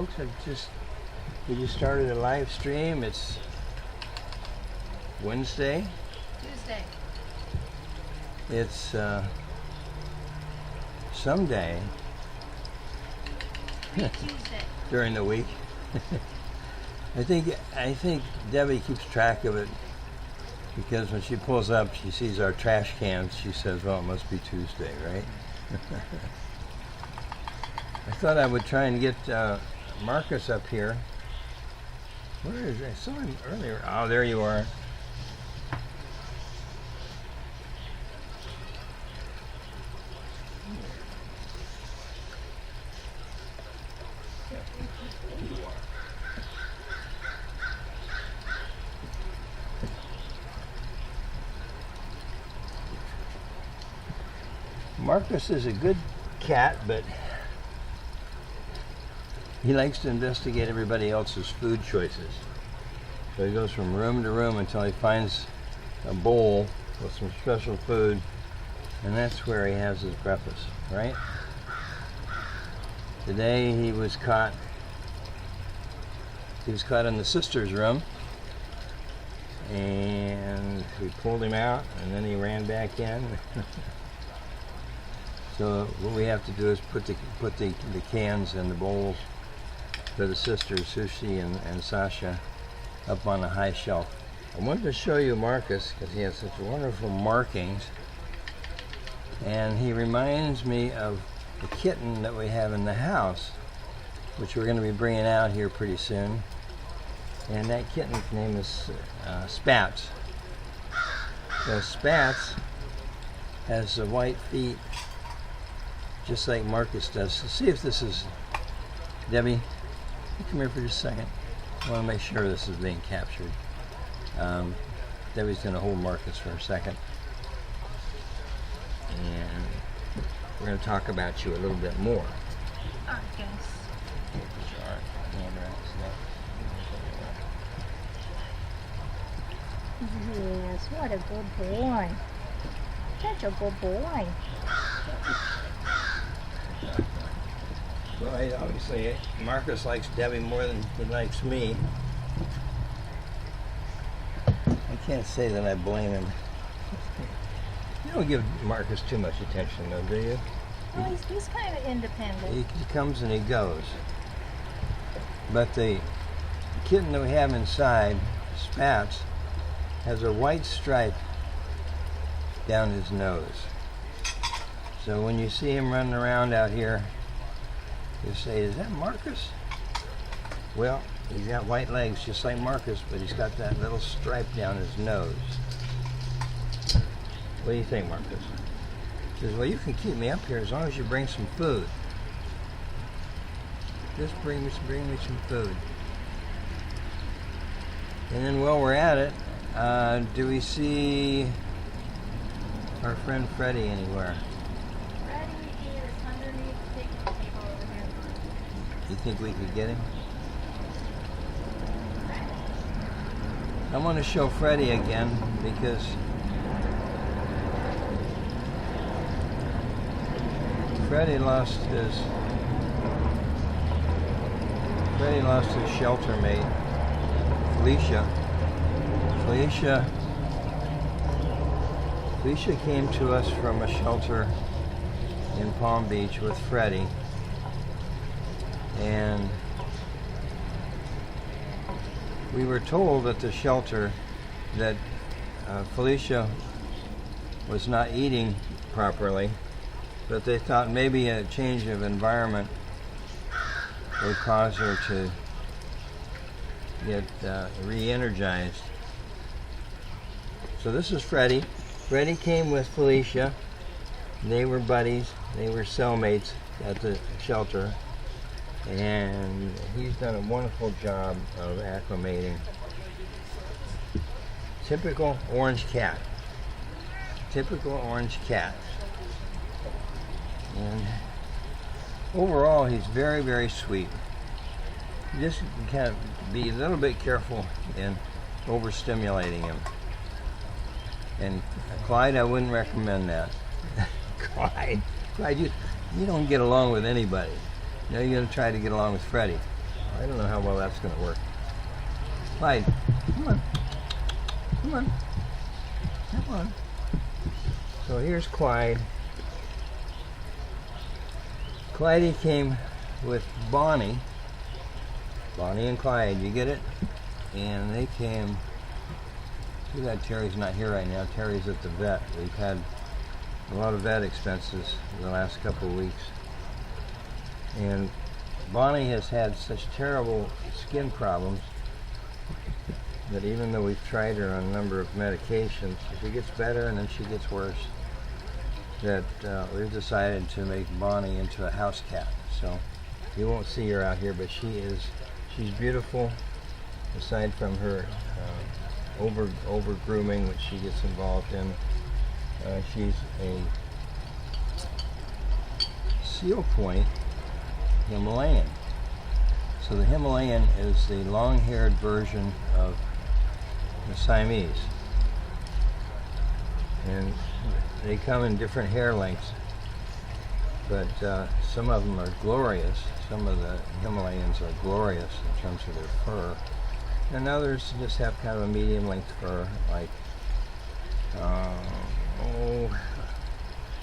folks. We just started a live stream. It's Wednesday. Tuesday. It's someday Tuesday. during the week. I think Debbie keeps track of it because when she pulls up, she sees our trash cans. She says, "Well, it must be Tuesday, right?" I thought I would try and get Marcus up here. Where is he? I saw him earlier. Oh, there you are. Marcus is a good cat, but he likes to investigate everybody else's food choices. So he goes from room to room until he finds a bowl with some special food, and that's where he has his breakfast, right? Today he was caught in the sister's room, and we pulled him out, and then he ran back in. So what we have to do is put the cans and the bowls for the sisters, Sushi and Sasha, up on a high shelf. I wanted to show you Marcus because he has such wonderful markings, and he reminds me of the kitten that we have in the house, which we're going to be bringing out here pretty soon. And that kitten's name is Spats. So Spats has the white feet, just like Marcus does. So see if this is, Debbie, come here for just a second. I want to make sure this is being captured. Debbie's going to hold Marcus for a second. And we're going to talk about you a little bit more. Marcus. Yes, what a good boy. Such a good boy. Well, obviously, Marcus likes Debbie more than he likes me. I can't say that I blame him. You don't give Marcus too much attention, though, do you? Well, he's kind of independent. He comes and he goes. But the kitten that we have inside, Spats, has a white stripe down his nose. So when you see him running around out here, you say, "Is that Marcus?" Well, he's got white legs just like Marcus, but he's got that little stripe down his nose. What do you think, Marcus? He says, "Well, you can keep me up here as long as you bring some food. Just bring me some food." And then while we're at it, do we see our friend Freddie anywhere? Freddie is underneath the picnic table over here. You think we could get him? I want to show Freddie again because Freddie lost his shelter mate, Felicia. Felicia came to us from a shelter in Palm Beach with Freddie, and we were told at the shelter that Felicia was not eating properly, but they thought maybe a change of environment would cause her to get re-energized. So this is Freddie. Freddie came with Felicia. They were buddies. They were cellmates at the shelter. And he's done a wonderful job of acclimating. Typical orange cat. Typical orange cat. And overall, he's very, very sweet. You just kind of be a little bit careful in overstimulating him. And Clyde, I wouldn't recommend that. Clyde, you don't get along with anybody. Now you're going to try to get along with Freddie. I don't know how well that's going to work. Clyde, come on. Come on. Come on. So here's Clyde. Clyde came with Bonnie. Bonnie and Clyde, you get it? And they came. Too bad Terry's not here right now. Terry's at the vet. We've had a lot of vet expenses in the last couple of weeks. And Bonnie has had such terrible skin problems that even though we've tried her on a number of medications, she gets better and then she gets worse. That we've decided to make Bonnie into a house cat. So you won't see her out here, but she's beautiful. Aside from her over grooming, which she gets involved in, she's a Seal Point Himalayan. So the Himalayan is the long-haired version of the Siamese, and they come in different hair lengths, but some of them are glorious. Some of the Himalayans are glorious in terms of their fur, and others just have kind of a medium length fur, like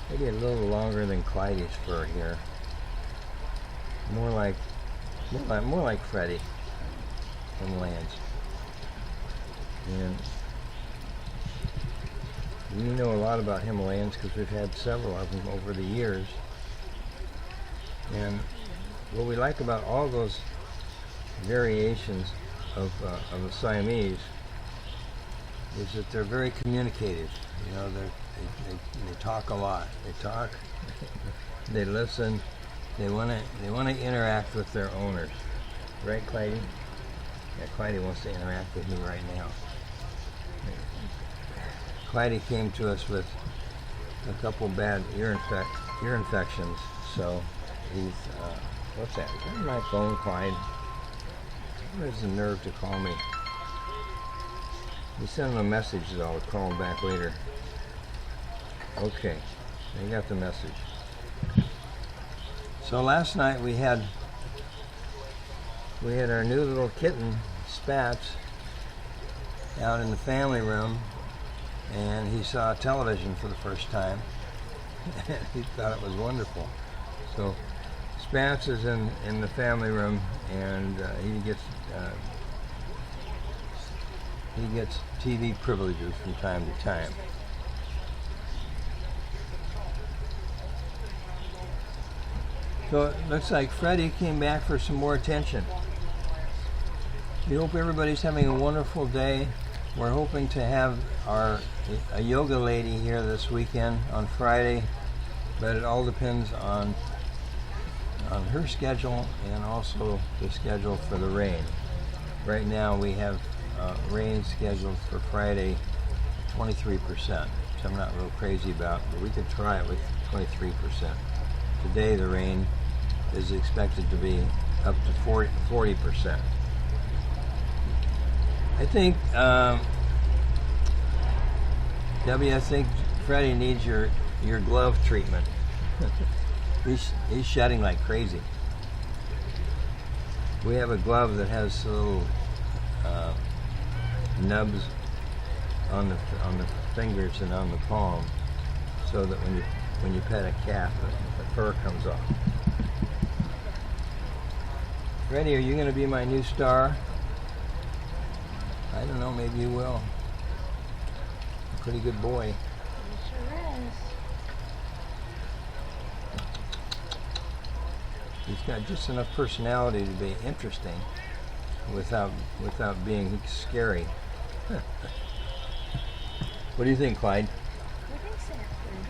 maybe a little longer than Clyde's fur here. More like Freddie Himalayans. And we know a lot about Himalayans because we've had several of them over the years. And what we like about all those variations of the Siamese is that they're very communicative. You know, they talk a lot. They talk, they listen, they want to interact with their owners. Right, Clyde? Yeah, Clyde wants to interact with me right now. Clyde came to us with a couple bad ear infections, so he's what's that? Is that my phone, Clyde? Where's the nerve to call me? You send him a message that I'll call him back later. Okay, you got the message. So last night we had our new little kitten, Spats, out in the family room, and he saw television for the first time. He thought it was wonderful. So Spats is in the family room, and he gets TV privileges from time to time. So it looks like Freddie came back for some more attention. We hope everybody's having a wonderful day. We're hoping to have a yoga lady here this weekend on Friday, but it all depends on her schedule and also the schedule for the rain. Right now we have rain scheduled for Friday, 23%, which I'm not real crazy about, but we could try it with 23%. Today the rain is expected to be up to 40%. I think, Debbie, I think Freddie needs your glove treatment. He's shedding like crazy. We have a glove that has little nubs on the fingers and on the palm, so that when you pet a cat, the fur comes off. Freddie, are you going to be my new star? I don't know, maybe you will. A pretty good boy. He sure is. He's got just enough personality to be interesting without being scary. What do you think, Clyde? What is that, Fred?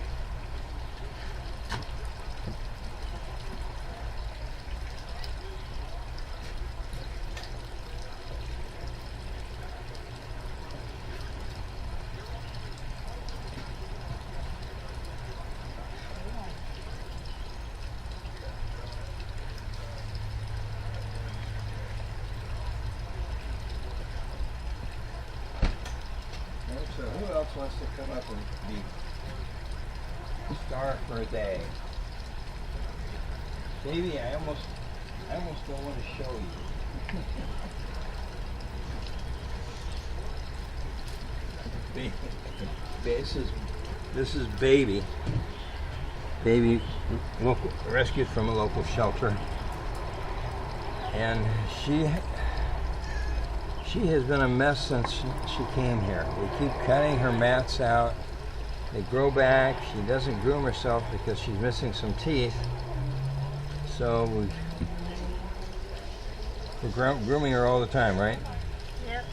So who else wants to come up and be star for a day? Davey, I almost don't want to show you. This is Baby. Baby, rescued from a local shelter, and she has been a mess since she came here. We keep cutting her mats out. They grow back. She doesn't groom herself because she's missing some teeth. So we're grooming her all the time, right? Yep.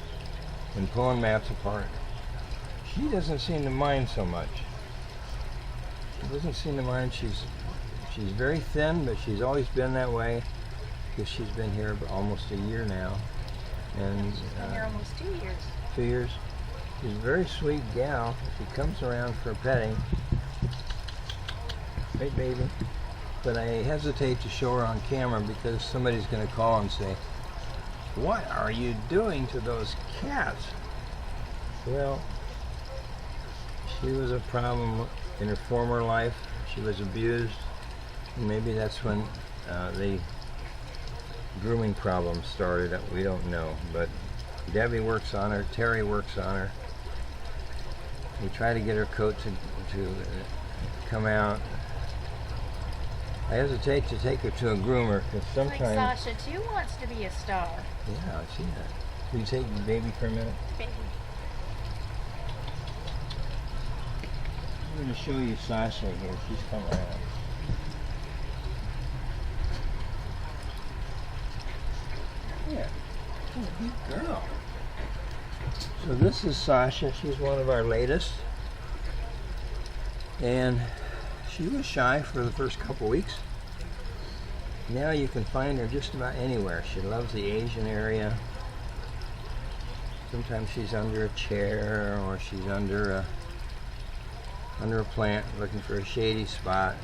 And pulling mats apart. She doesn't seem to mind so much. She doesn't seem to mind. She's very thin, but she's always been that way because she's been here almost a year now. And She's been here almost 2 years. 2 years. She's a very sweet gal. She comes around for petting. Right, baby? But I hesitate to show her on camera because somebody's going to call and say, "What are you doing to those cats?" Well, she was a problem in her former life. She was abused. And maybe that's when the grooming problems started. We don't know. But Debbie works on her. Terry works on her. We try to get her coat to come out. I hesitate to take her to a groomer because sometimes... Like Sasha too wants to be a star. Yeah, I see that. Will you take Baby for a minute? Baby. I'm going to show you Sasha here. She's come around. Yeah. Oh, good girl. So this is Sasha. She's one of our latest. And she was shy for the first couple weeks. Now you can find her just about anywhere. She loves the Asian area. Sometimes she's under a chair or she's under a plant looking for a shady spot.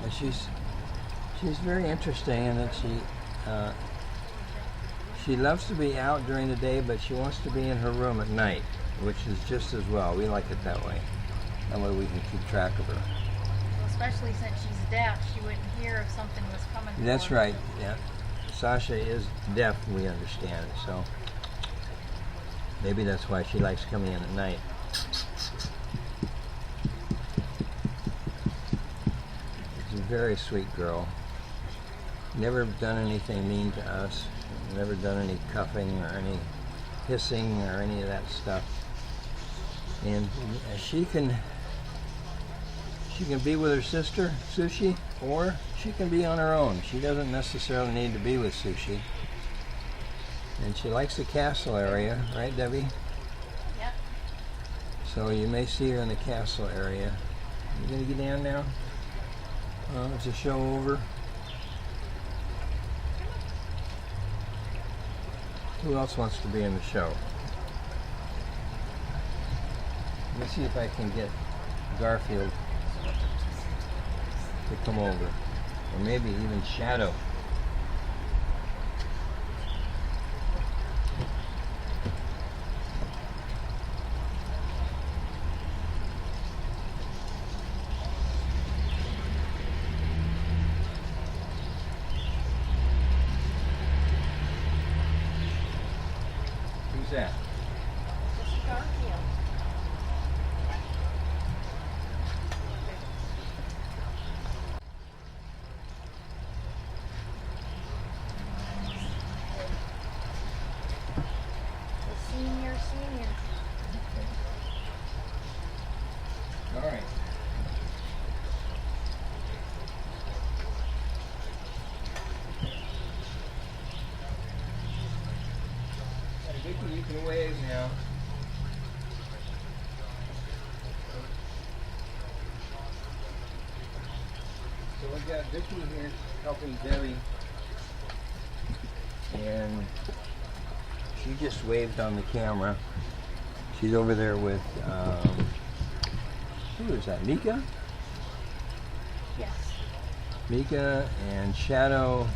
And she's very interesting in that she loves to be out during the day, but she wants to be in her room at night, which is just as well. We like it that way. That way we can keep track of her. Well, especially since she's deaf, she wouldn't hear if something was coming. That's right. Yeah, Sasha is deaf. We understand it, so maybe that's why she likes coming in at night. She's a very sweet girl. Never done anything mean to us. Never done any cuffing or any hissing or any of that stuff. And she can be with her sister, Sushi, or she can be on her own. She doesn't necessarily need to be with Sushi. And she likes the castle area, right, Debbie? Yep. So you may see her in the castle area. You gonna get down now? It's a show over. Who else wants to be in the show? Let's see if I can get Garfield to come over. Or maybe even Shadow. Who's that? This is Garfield. The senior. All right. Vicky, you can wave now. So we've got Vicky here helping Debbie, and she just waved on the camera. She's over there with, who is that, Mika? Yes. Mika and Shadow.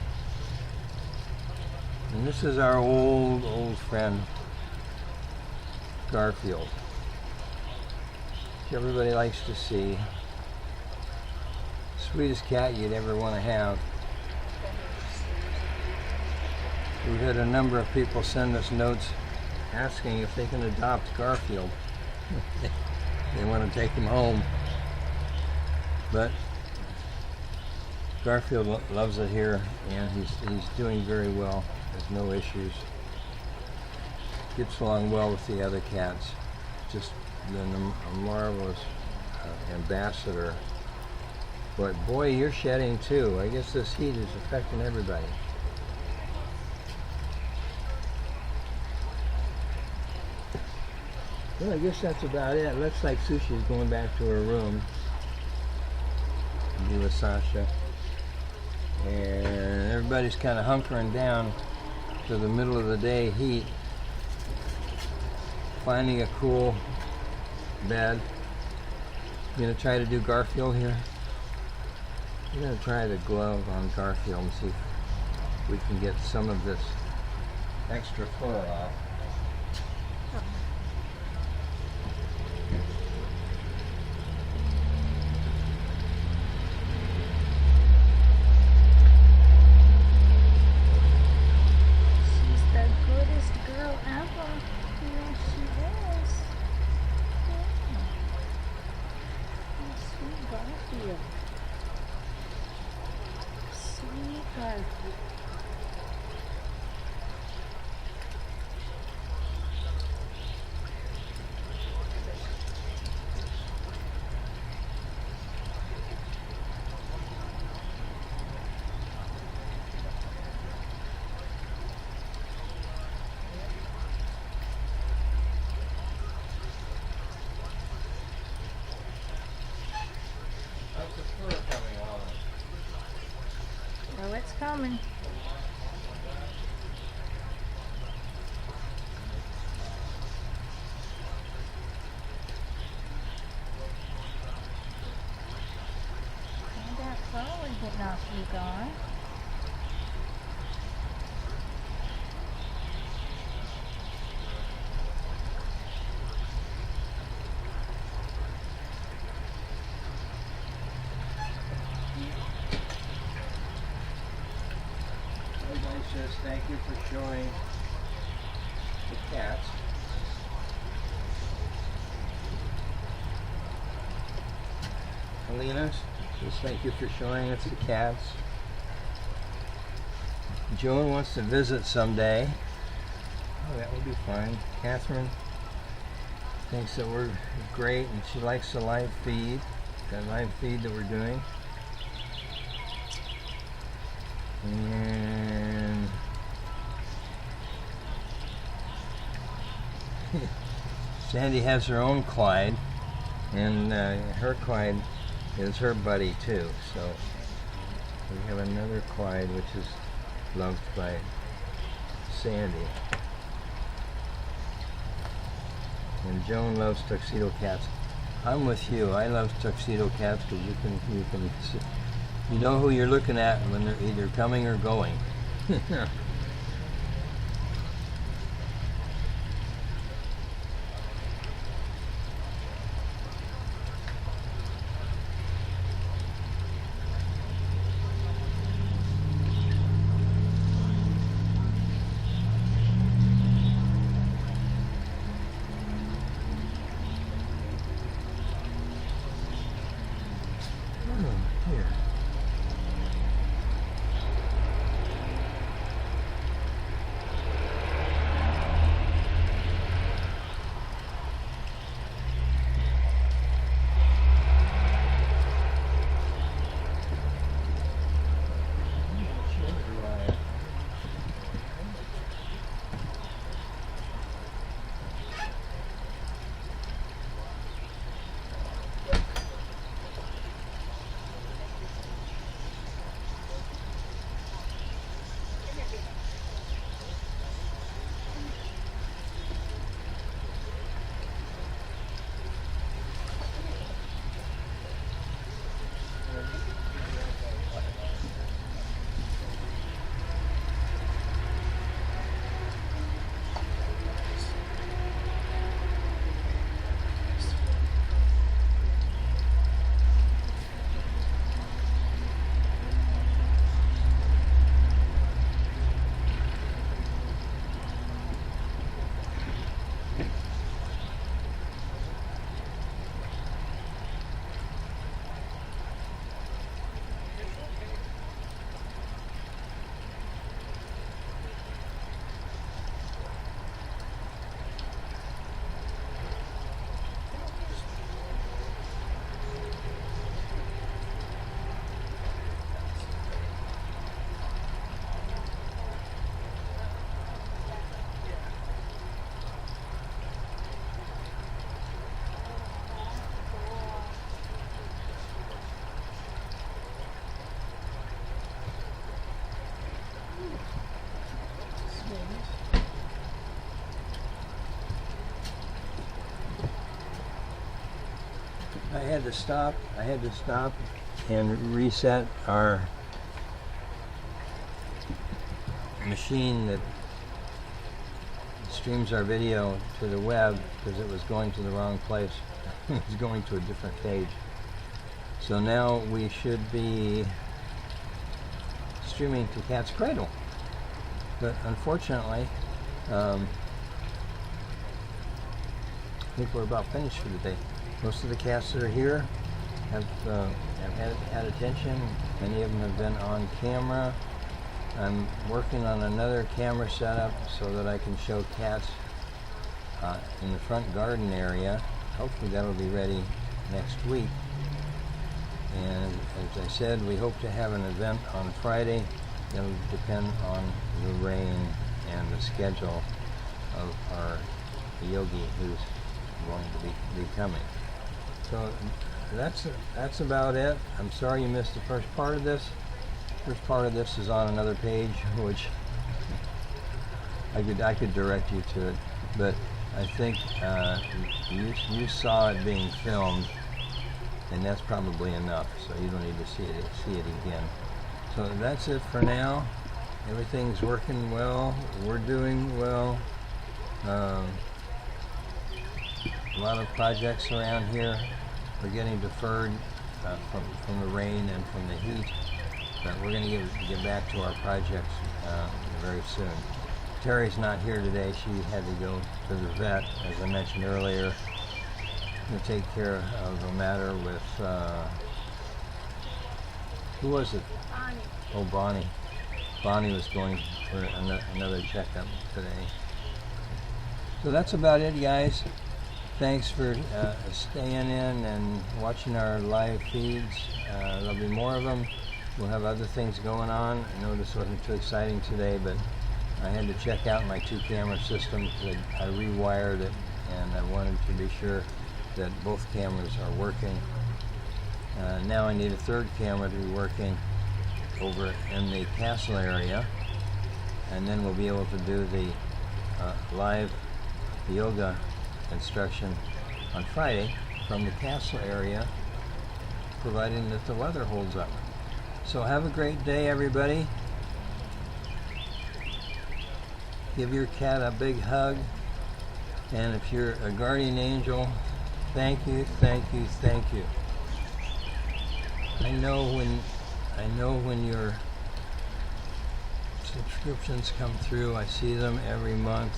And this is our old friend, Garfield. Which everybody likes to see. Sweetest cat you'd ever want to have. We've had a number of people send us notes asking if they can adopt Garfield. They want to take him home. But Garfield loves it here, and he's doing very well. There's no issues. Gets along well with the other cats. Just been a marvelous ambassador. But boy, you're shedding too. I guess this heat is affecting everybody. Well, I guess that's about it. Looks like Sushi's going back to her room to be with Sasha. And everybody's kind of hunkering down to the middle of the day heat, finding a cool bed. You gonna try to do Garfield here? We're gonna try the glove on Garfield and see if we can get some of this extra fur off. Oh, it's coming. And that probably getting off you gone. Everybody says thank you for showing the cats. Alina says thank you for showing us the cats. Joan wants to visit someday. Oh, that would be fine. Catherine thinks that we're great and she likes the live feed, that live feed that we're doing. And Sandy has her own Clyde, and her Clyde is her buddy too. So we have another Clyde which is loved by Sandy. And Joan loves tuxedo cats. I'm with you. I love tuxedo cats because you know who you're looking at when they're either coming or going. I had to stop and reset our machine that streams our video to the web because it was going to the wrong place. It was going to a different page. So now we should be streaming to Cat's Cradle. But unfortunately, I think we're about finished for the day. Most of the cats that are here have had attention. Many of them have been on camera. I'm working on another camera setup so that I can show cats in the front garden area. Hopefully that'll be ready next week. And as I said, we hope to have an event on Friday. It'll depend on the rain and the schedule of our yogi who's going to be coming. So that's about it. I'm sorry you missed the first part of this. First part of this is on another page, which I could direct you to it, but I think you saw it being filmed, and that's probably enough. So you don't need to see it again. So that's it for now. Everything's working well. We're doing well. A lot of projects around here are getting deferred from the rain and from the heat. But we're going to get back to our projects very soon. Terry's not here today. She had to go to the vet, as I mentioned earlier, to take care of a matter with, who was it? Bonnie. Oh, Bonnie. Bonnie was going for another checkup today. So that's about it, guys. Thanks for staying in and watching our live feeds. There'll be more of them. We'll have other things going on. I know this wasn't too exciting today, but I had to check out my 2-camera system because I rewired it, and I wanted to be sure that both cameras are working. Now I need a third camera to be working over in the castle area, and then we'll be able to do the live yoga instruction on Friday from the castle area, providing that the weather holds up. So have a great day, everybody. Give your cat a big hug. And if you're a guardian angel, thank you, thank you, thank you. I know when your subscriptions come through, I see them every month,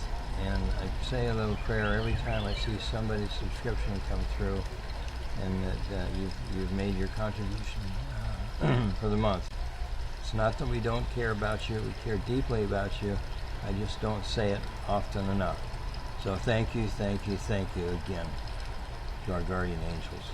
and I say a little prayer every time I see somebody's subscription come through, and that you've made your contribution for the month. It's not that we don't care about you, we care deeply about you. I just don't say it often enough. So thank you, thank you, thank you again to our guardian angels.